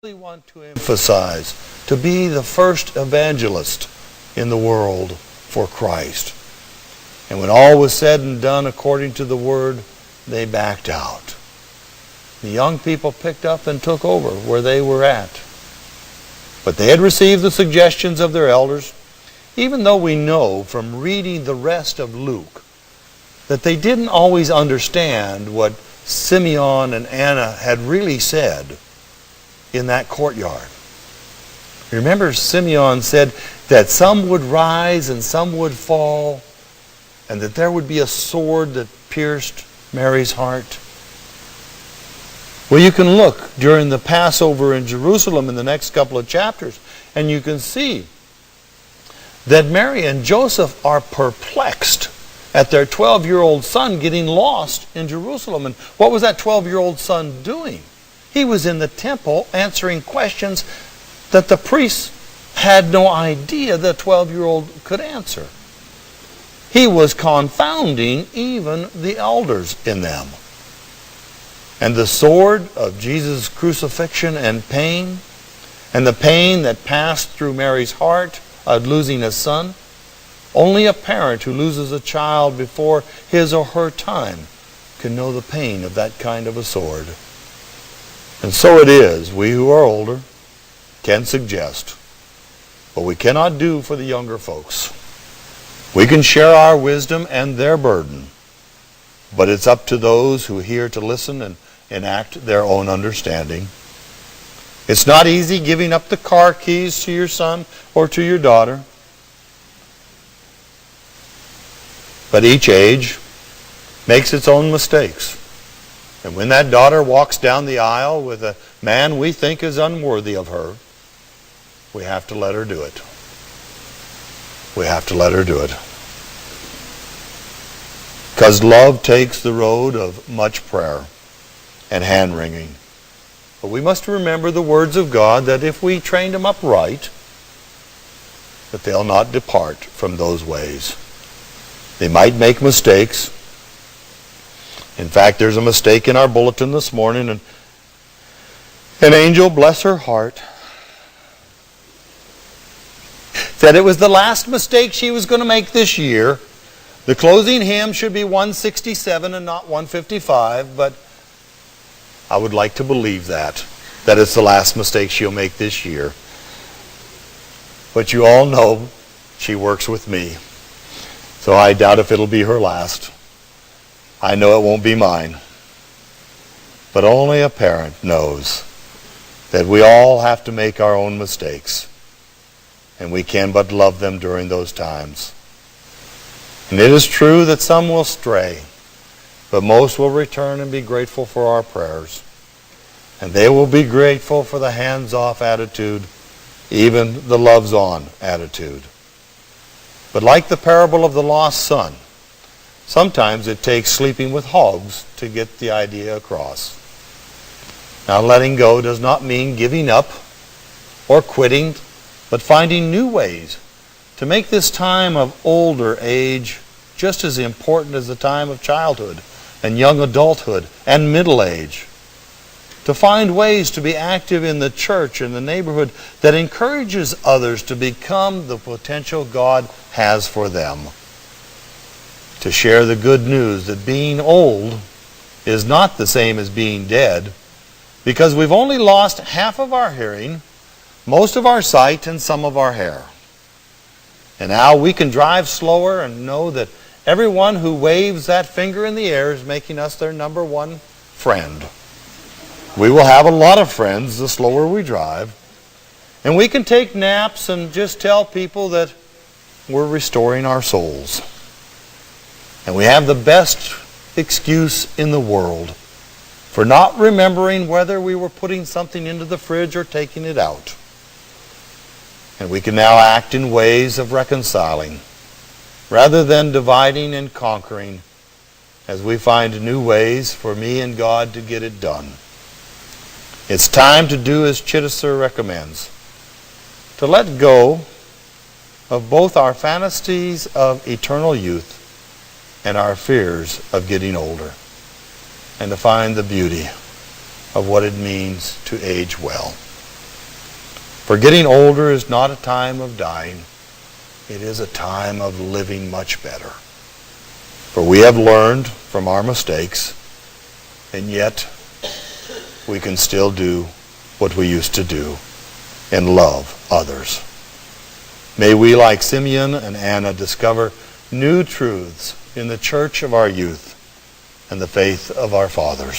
really want to emphasize, to be the first evangelist in the world for Christ. And when all was said and done according to the word, they backed out. The young people picked up and took over where they were at. But they had received the suggestions of their elders, even though we know from reading the rest of Luke that they didn't always understand what Simeon and Anna had really said in that courtyard. Remember, Simeon said that some would rise and some would fall, and that there would be a sword that pierced Mary's heart. Well, you can look during the Passover in Jerusalem in the next couple of chapters, and you can see that Mary and Joseph are perplexed at their 12-year-old son getting lost in Jerusalem. And what was that 12-year-old son doing? He was in the temple answering questions that the priests had no idea the 12-year-old could answer. He was confounding even the elders in them. And the sword of Jesus' crucifixion and pain, and the pain that passed through Mary's heart of losing a son, only a parent who loses a child before his or her time can know the pain of that kind of a sword. And so it is, we who are older can suggest, but we cannot do for the younger folks. We can share our wisdom and their burden, but it's up to those who hear to listen and enact their own understanding. It's not easy giving up the car keys to your son or to your daughter. But each age makes its own mistakes. And when that daughter walks down the aisle with a man we think is unworthy of her, we have to let her do it. We have to let her do it. Because love takes the road of much prayer and hand-wringing. But we must remember the words of God that if we train them up right, that they'll not depart from those ways. They might make mistakes. In fact, there's a mistake in our bulletin this morning, and an angel, bless her heart, said it was the last mistake she was going to make this year. The closing hymn should be 167 and not 155, but I would like to believe that it's the last mistake she'll make this year. But you all know she works with me, so I doubt if it'll be her last. I know it won't be mine. But only a parent knows that we all have to make our own mistakes, and we can but love them during those times. And it is true that some will stray, but most will return and be grateful for our prayers. And they will be grateful for the hands-off attitude, even the loves-on attitude. But like the parable of the lost son, sometimes it takes sleeping with hogs to get the idea across. Now, letting go does not mean giving up or quitting, but finding new ways to make this time of older age just as important as the time of childhood and young adulthood and middle age. To find ways to be active in the church and the neighborhood that encourages others to become the potential God has for them. To share the good news that being old is not the same as being dead, because we've only lost half of our hearing, most of our sight, and some of our hair. And now we can drive slower and know that everyone who waves that finger in the air is making us their number one friend. We will have a lot of friends the slower we drive. And we can take naps and just tell people that we're restoring our souls. And we have the best excuse in the world for not remembering whether we were putting something into the fridge or taking it out. And we can now act in ways of reconciling, rather than dividing and conquering, as we find new ways for me and God to get it done. It's time to do as Chittiser recommends, to let go of both our fantasies of eternal youth and our fears of getting older, and to find the beauty of what it means to age well. For getting older is not a time of dying. It is a time of living much better. For we have learned from our mistakes, and yet we can still do what we used to do and love others. May we, like Simeon and Anna, discover new truths in the church of our youth and the faith of our fathers.